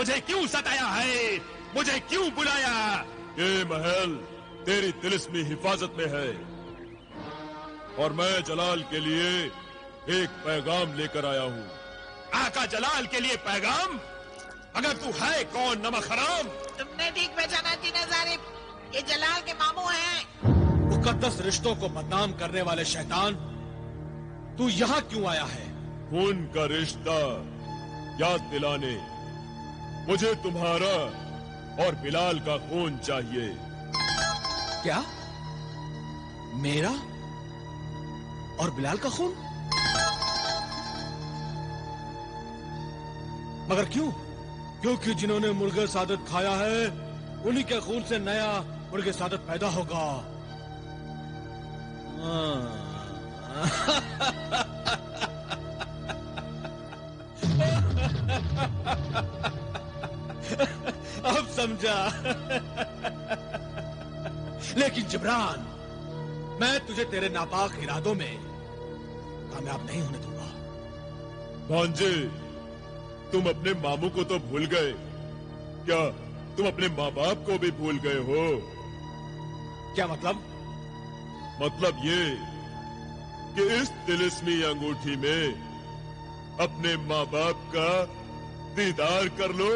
मुझे क्यों सताया है? मुझे क्यों बुलाया? ये महल तेरी तिलिस्मी हिफाजत में है और मैं जलाल के लिए एक पैगाम लेकर आया हूँ। आका जलाल के लिए पैगाम? अगर तू है कौन नमक हराम? तुमने ठीक पहचाना जीना ज़ारिब, ये जलाल के मामू हैं। मुकद्दस रिश्तों को बदनाम करने वाले शैतान, तू यहाँ क्यों आया है? खून का रिश्ता याद दिलाने मुझे तुम्हारा और बिलाल का खून चाहिए। क्या? मेरा और बिलाल का खून? मगर क्यों? क्योंकि जिन्होंने मुर्गे सादत खाया है उन्हीं के खून से नया मुर्गे सादत पैदा होगा। अब समझा। लेकिन जिब्रान, मैं तुझे तेरे नापाक इरादों में कामयाब नहीं होने दूंगा। भांजे, तुम अपने मामू को तो भूल गए, क्या तुम अपने माँ बाप को भी भूल गए हो? क्या मतलब? मतलब ये कि इस तिलिस्मी अंगूठी में अपने माँ बाप का दीदार कर लो।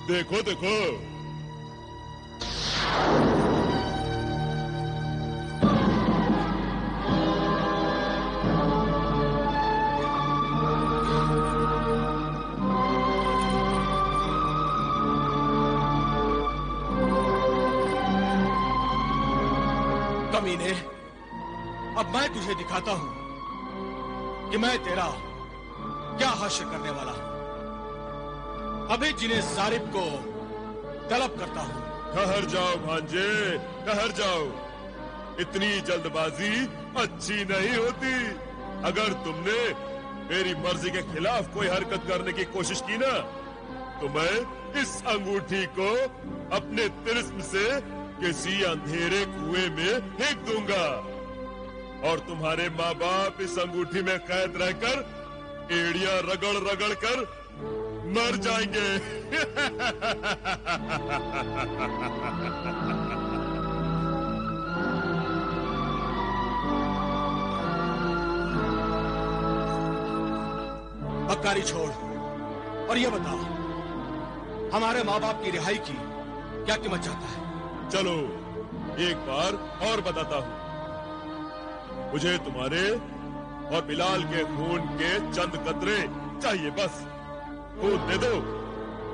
देखो देखो, कमीने, अब मैं तुझे दिखाता हूं कि मैं तेरा क्या हासिल करने वाला हूं। अभी जिन्हें ज़ारिब को तलब करता हूं। ठहर जाओ भांजे, ठहर जाओ। इतनी जल्दबाजी अच्छी नहीं होती। अगर तुमने मेरी मर्जी के खिलाफ कोई हरकत करने की कोशिश की ना, तो मैं इस अंगूठी को अपने तिलिस्म से किसी अंधेरे कुएं में फेंक दूंगा और तुम्हारे माँ बाप इस अंगूठी में कैद रहकर एड़ियां रगड़ रगड़ कर मर जाएंगे। बक्कारी छोड़ और ये बता, हमारे माँ बाप की रिहाई की क्या कीमत चाहता है? चलो एक बार और बताता हूँ। मुझे तुम्हारे और बिलाल के खून के चंद कतरे चाहिए, बस। खून दे दो,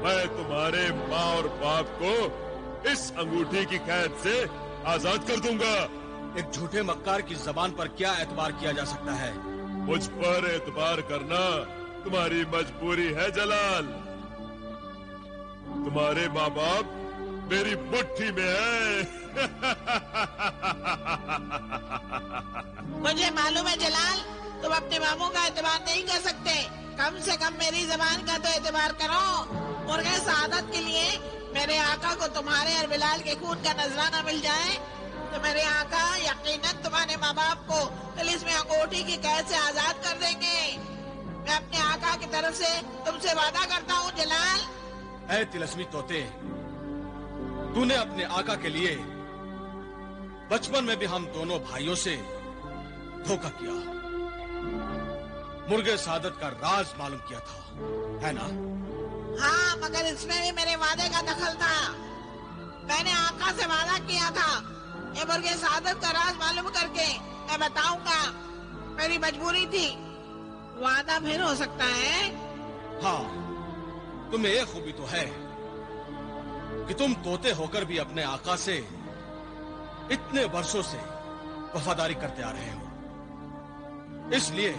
मैं तुम्हारे माँ और बाप को इस अंगूठी की कैद से आजाद कर दूंगा। एक झूठे मक्कार की जबान पर क्या एतबार किया जा सकता है? मुझ पर एतबार करना तुम्हारी मजबूरी है जलाल। तुम्हारे माँ बाप मेरी मुट्ठी में है। मुझे मालूम है जलाल, तुम अपने मामू का एतबार नहीं कर सकते। कम से कम मेरी जबान का तो एतबार करो। मुर्गे सादत के लिए मेरे आका को तुम्हारे और बिलाल के खून का नजराना मिल जाए तो मेरे आका यकीनन तुम्हारे माँ बाप को तिलिस्मी अंगूठी की कैद से आजाद कर देंगे। मैं अपने आका की तरफ से तुमसे वादा करता हूँ जलाल। ऐ तिलिस्मी तोते, तूने अपने आका के लिए बचपन में भी हम दोनों भाइयों से धोखा किया, मुर्गे सादत का राज मालूम किया था, है ना? हाँ, मगर इसमें भी मेरे वादे का दखल था। मैंने आका से वादा किया था, ये मुर्गे सादत का राज मालूम करके मैं बताऊंगा। मेरी मजबूरी थी। वादा फिर हो सकता है? हाँ, तुम्हें एक खूबी तो है कि तुम तोते होकर भी अपने आका से इतने वर्षों से वफादारी करते आ रहे हो। इसलिए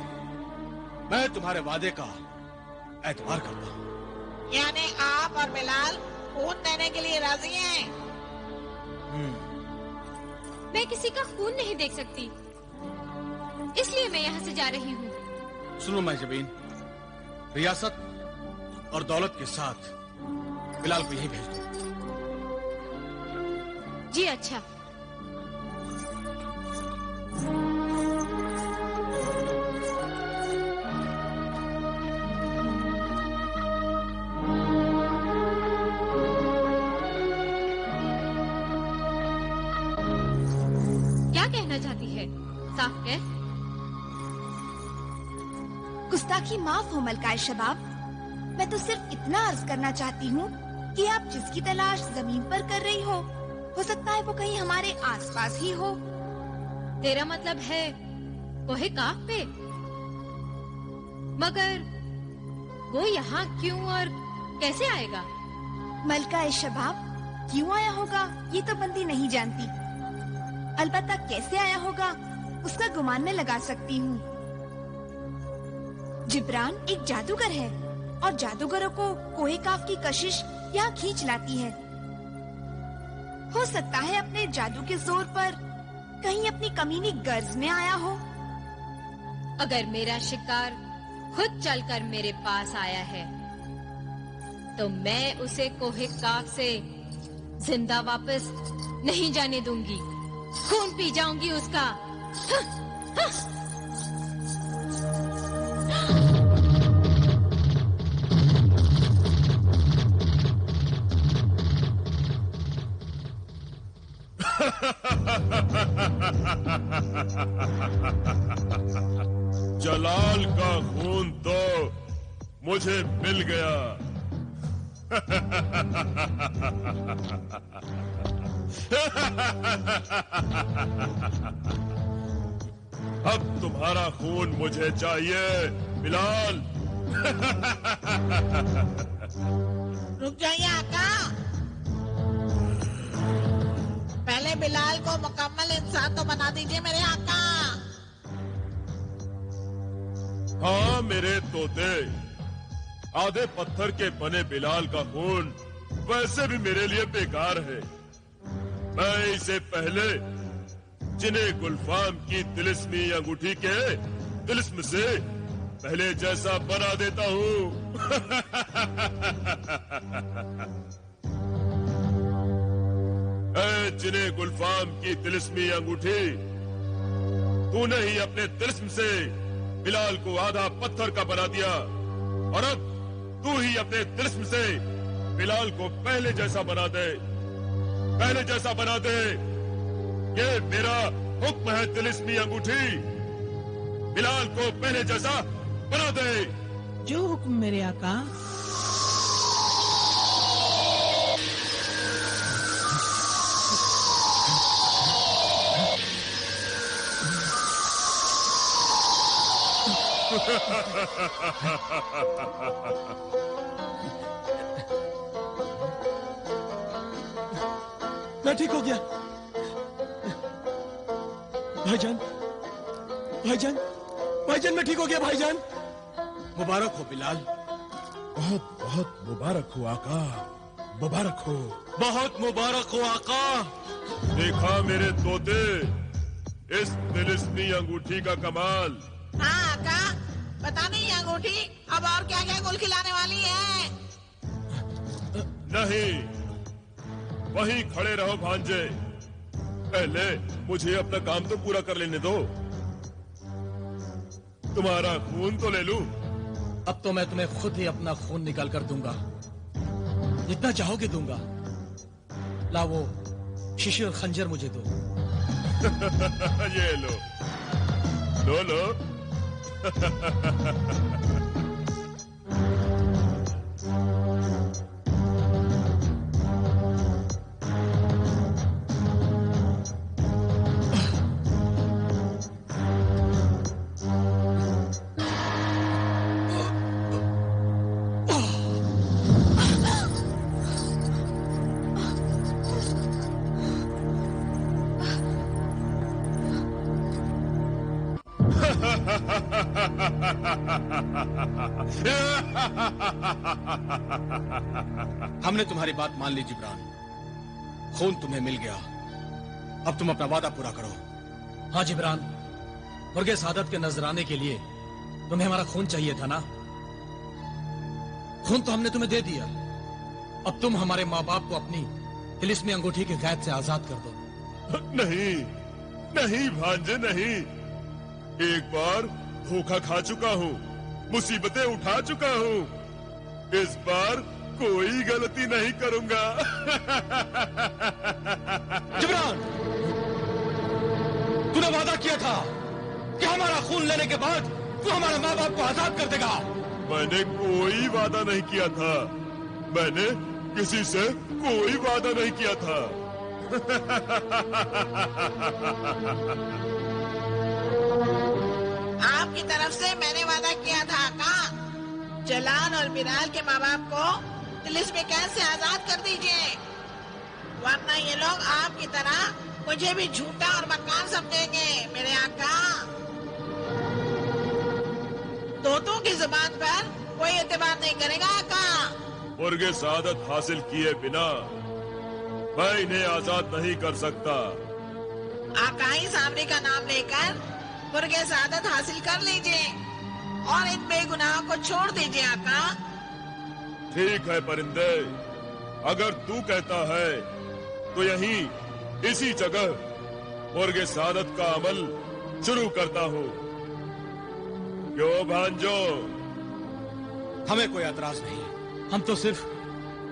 मैं तुम्हारे वादे का एतबार करता हूँ। यानी आप और बिलाल खून देने के लिए राजी हैं? मैं किसी का खून नहीं देख सकती, इसलिए मैं यहाँ से जा रही हूँ। सुनो महजबीन, रियासत और दौलत के साथ बिलाल को यहीं भेज दो। जी अच्छा। साफ कह। गुस्ताखी माफ हो मलकाए शबाब। मैं तो सिर्फ इतना अर्ज करना चाहती हूँ कि आप जिसकी तलाश जमीन पर कर रही हो सकता है वो कहीं हमारे आसपास ही हो। तेरा मतलब है कोहे काफ पे? मगर वो यहाँ क्यों और कैसे आएगा? मलकाए शबाब, क्यों आया होगा ये तो बंदी नहीं जानती, अलबत्ता कैसे आया होगा उसका गुमान में लगा सकती हूँ। जिब्रान एक जादूगर है और जादूगरों को कोहे काफ की कशिश यहाँ खींच लाती है। हो सकता है अपने जादू के जोर पर कहीं अपनी कमीनी गर्ज में आया हो। अगर मेरा शिकार खुद चलकर मेरे पास आया है तो मैं उसे कोहे काफ से जिंदा वापस नहीं जाने दूंगी। खून पी जाऊंगी उसका। जलाल का खून तो मुझे मिल गया। अब तुम्हारा खून मुझे चाहिए बिलाल। रुक जाइए आका। पहले बिलाल को मुकम्मल इंसान तो बना दीजिए मेरे आका। हाँ मेरे तोते, आधे पत्थर के बने बिलाल का खून वैसे भी मेरे लिए बेकार है। मैं इसे पहले जिन्हें गुलफाम की तिलिस्मी अंगूठी के तिलिस्म से पहले जैसा बना देता हूँ। जिन्हें गुलफाम की तिलिस्मी अंगूठी, तूने ही अपने तिलिस्म से बिलाल को आधा पत्थर का बना दिया और अब तू ही अपने तिलिस्म से बिलाल को पहले जैसा बना दे। पहले जैसा बना दे। ये मेरा हुक्म है तिलिस्मी अंगूठी, बिलाल को पहले जैसा बना दे। जो हुक्म मेरे आका। मैं ठीक हो गया। भाईजान, भाईजान, भाईजान मैं ठीक हो गया भाईजान। मुबारक हो बिलाल। बहुत बहुत मुबारक हो आका, मुबारक हो। बहुत मुबारक हो आका। देखा मेरे तोते इस तिलिस्मी अंगूठी का कमाल। हाँ आका, पता नहीं अंगूठी अब और क्या क्या गुल खिलाने वाली है। नहीं, वहीं खड़े रहो भांजे। पहले मुझे अपना काम तो पूरा कर लेने दो। तुम्हारा खून तो ले लूं। अब तो मैं तुम्हें खुद ही अपना खून निकाल कर दूंगा, जितना चाहोगे दूंगा। ला वो शीशी और खंजर मुझे दो। ये लो, लो लो। हमने तुम्हारी बात मान ली जिब्रान। खून तुम्हें मिल गया, अब तुम अपना वादा पूरा करो। हाँ जिब्रान, मुर्गे सादत के नजराने के लिए तुम्हें हमारा खून चाहिए था ना। खून तो हमने तुम्हें दे दिया। अब तुम हमारे माँ बाप को अपनी तिलिस्मी अंगूठी की कैद से आजाद कर दो। नहीं नहीं भांजे नहीं। एक बार धोखा खा चुका हूँ, मुसीबतें उठा चुका हूँ। इस बार कोई गलती नहीं करूंगा। जिब्रान, तूने वादा किया था खून लेने के बाद तू हमारे माँ बाप को आजाद कर देगा। मैंने कोई वादा नहीं किया था। मैंने किसी से कोई वादा नहीं किया था। आपकी तरफ से मैंने वादा किया था आका, जलाल और बिलाल के माँ बाप को तिलिस्मी कैद से आजाद कर दीजिए, वरना ये लोग आपकी तरह मुझे भी झूठा और मक्कार समझेंगे। मेरे आका, तोतों की जुबान पर कोई एतबार नहीं करेगा आका। मुर्गे सादत हासिल किए बिना मैं इन्हें आजाद नहीं कर सकता। आकाई सामरी का नाम लेकर मुर्गे सादत हासिल कर लीजिए और इन बेगुनाहों को छोड़ दीजिए आका। ठीक है परिंदे, अगर तू कहता है तो यहीं इसी जगह मुर्गे सादत का अमल शुरू करता हूँ। क्यों भांजो? हमें कोई एतराज नहीं, हम तो सिर्फ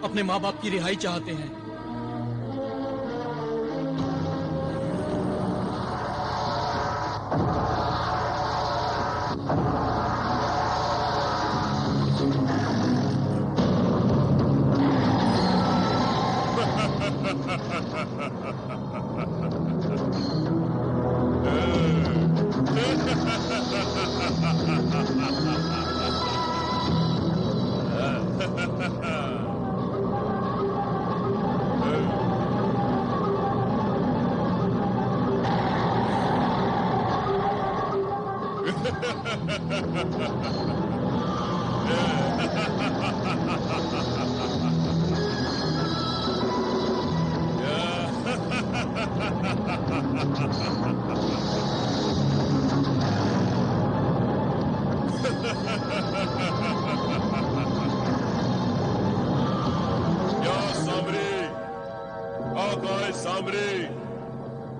अपने माँ बाप की रिहाई चाहते हैं।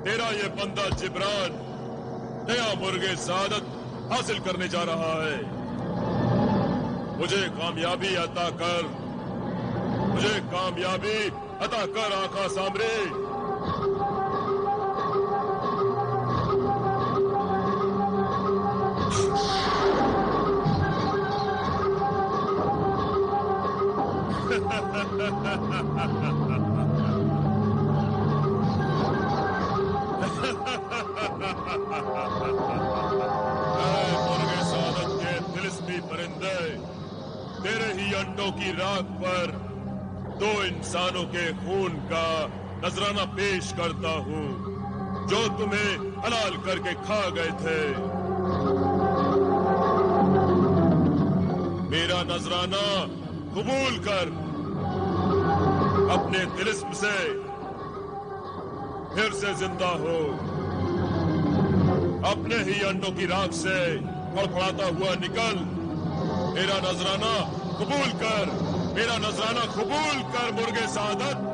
तेरा ये बंदा जिब्रान नया मुर्गे सादत हासिल करने जा रहा है। मुझे कामयाबी अता कर, मुझे कामयाबी अता कर आका सामरी। मुर्गे सादत के तिलिस्मी परिंदे, तेरे ही अंडों की राख पर 2 इंसानों के खून का नजराना पेश करता हूँ जो तुम्हें हलाल करके खा गए थे। मेरा नजराना कबूल कर, अपने तिलिस्म से फिर से जिंदा हो, अपने ही अंडों की राख से फड़फड़ाता हुआ निकल। मेरा नजराना कबूल कर, मेरा नजराना कबूल कर मुर्गे सादत।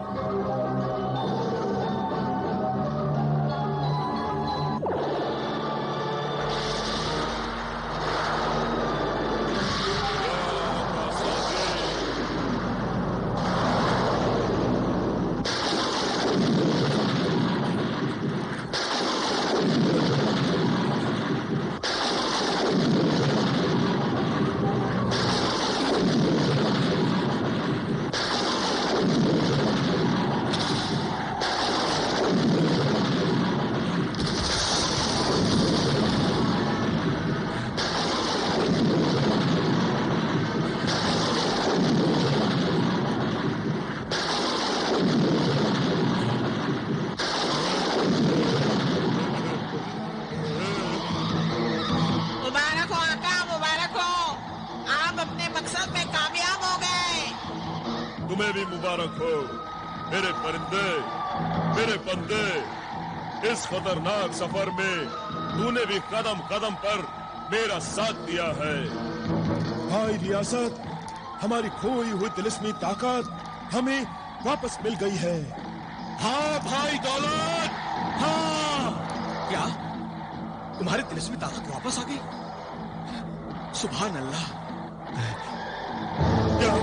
तुम्हें भी मुबारक हो मेरे परिंदे, मेरे बंदे। इस खतरनाक सफर में तूने भी कदम कदम पर मेरा साथ दिया है। भाई रियासत, हमारी खोई हुई तिलिस्मी ताकत हमें वापस मिल गई है। हाँ भाई दौलत, हाँ। क्या तुम्हारी तिलिस्मी ताकत वापस आ गई? सुभान अल्लाह। क्या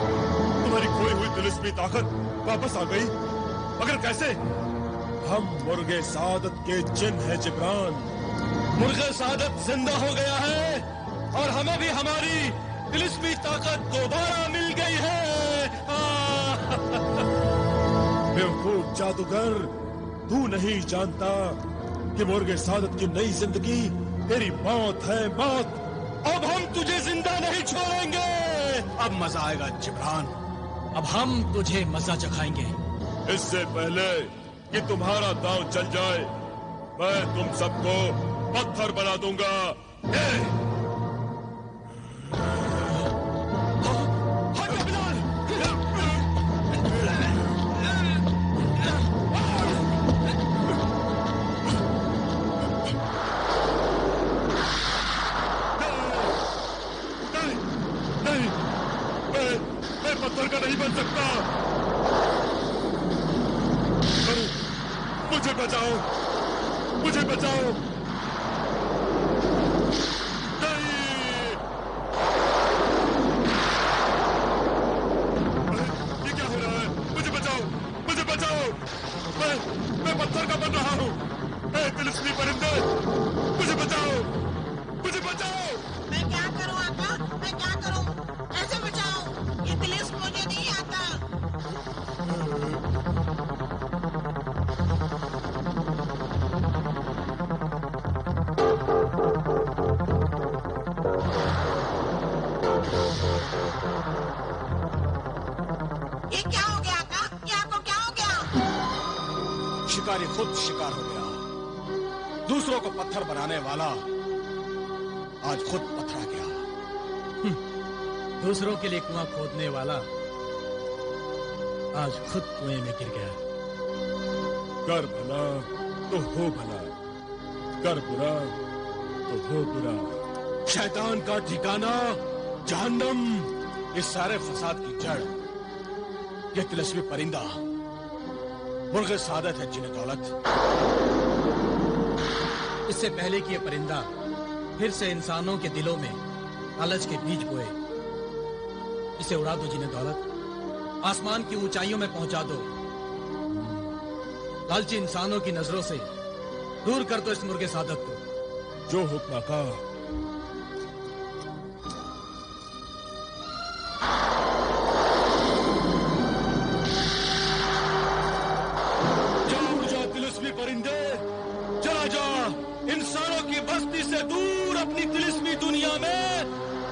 तुम्हारी खोई हुई तिलिस्मी ताकत वापस आ गई? मगर कैसे? हम मुर्गे सादत के जिन हैं जिब्रान, मुर्गे सादत जिंदा हो गया है और हमें भी हमारी तिलिस्मी ताकत दोबारा मिल गई है। बेवकूफ जादूगर, तू नहीं जानता कि मुर्गे सादत की नई जिंदगी तेरी मौत है, मौत। अब हम तुझे जिंदा नहीं छोड़ेंगे। अब मजा आएगा जिब्रान, अब हम तुझे मजा चखाएंगे। इससे पहले कि तुम्हारा दांव चल जाए, मैं तुम सबको पत्थर बना दूंगा। पत्थर का नहीं बन सकता। मुझे बचाओ, मुझे बचाओ। नहीं, ये क्या हो रहा है? मुझे बचाओ, मुझे बचाओ। मैं पत्थर का बन रहा हूँ। तिलिस्मी परिंदे, मुझे बचाओ, मुझे बचाओ। मैं क्या करूं आका? मैं क्या करूं? ऐसे बचाओ, ये तिलिस्म मुझे नहीं आता। ये क्या हो गया आका? ये आपको क्या हो गया? शिकारी खुद शिकार हो गया। दूसरों को पत्थर बनाने वाला आज खुद पथरा गया। दूसरों के लिए कुआं खोदने वाला आज खुद कुएं में गिर गया। कर भला तो हो भला, कर बुरा तो हो बुरा। शैतान का ठिकाना जहन्नम। इस सारे फसाद की जड़ ये तिलिस्मी परिंदा मुर्गे सादत है जिन्हें दौलत। इससे पहले कि ये परिंदा फिर से इंसानों के दिलों में लालच के बीज बोए, इसे उड़ा दो जिन्हें दौलत, आसमान की ऊंचाइयों में पहुंचा दो। लालची इंसानों की नजरों से दूर कर दो इस मुर्गे सादत को। जो हुक्म का। जा तिलिस्मी परिंदे, चला जा इंसानों की बस्ती से दूर अपनी तिलिस्मी दुनिया में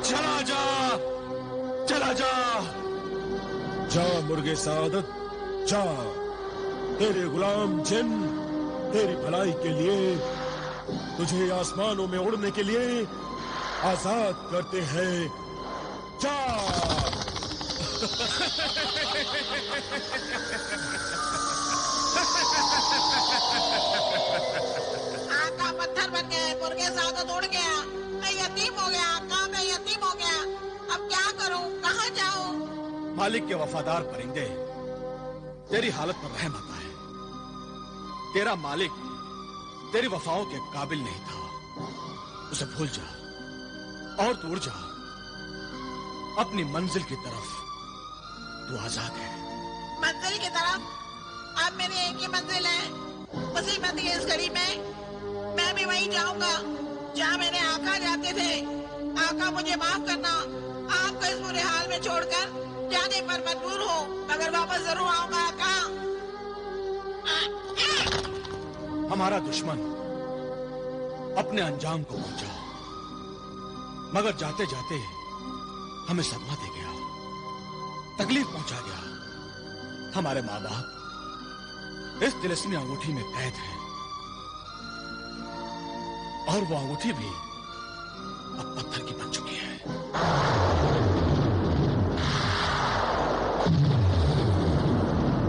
चला जा, चला जा। जा मुर्गे सादत, जा। तेरे गुलाम जिन तेरी भलाई के लिए, तुझे आसमानों में उड़ने के लिए आजाद करते हैं। जा। आका पत्थर बन गए, मुर्गे सादत उड़ गया। मैं यतीम हो गया आका, मैं यतीम हो गया। अब क्या करूं? कहाँ जाऊं? मालिक के वफादार परिंदे, तेरी हालत पर रहम आता है। तेरा मालिक तेरी वफाओं के काबिल नहीं था, उसे भूल जा और तू उड़ जा अपनी मंजिल की तरफ। तू आजाद है। मंजिल की तरफ? अब मेरी एक ही मंजिल है। मुसीबत की इस घड़ी में मैं भी वहीं जाऊंगा जहाँ मेरे आका जाते थे। आका मुझे माफ करना, आपको इस बुरे हाल में छोड़कर जाने पर मजबूर हूँ, मगर वापस जरूर आऊंगा आका। हमारा दुश्मन अपने अंजाम को पहुंचा, मगर जाते जाते हमें सदमा दे गया, तकलीफ पहुंचा गया। हमारे माँ बाप इस तिलिस्मी अंगूठी में कैद है और वो अंगूठी भी अब पत्थर की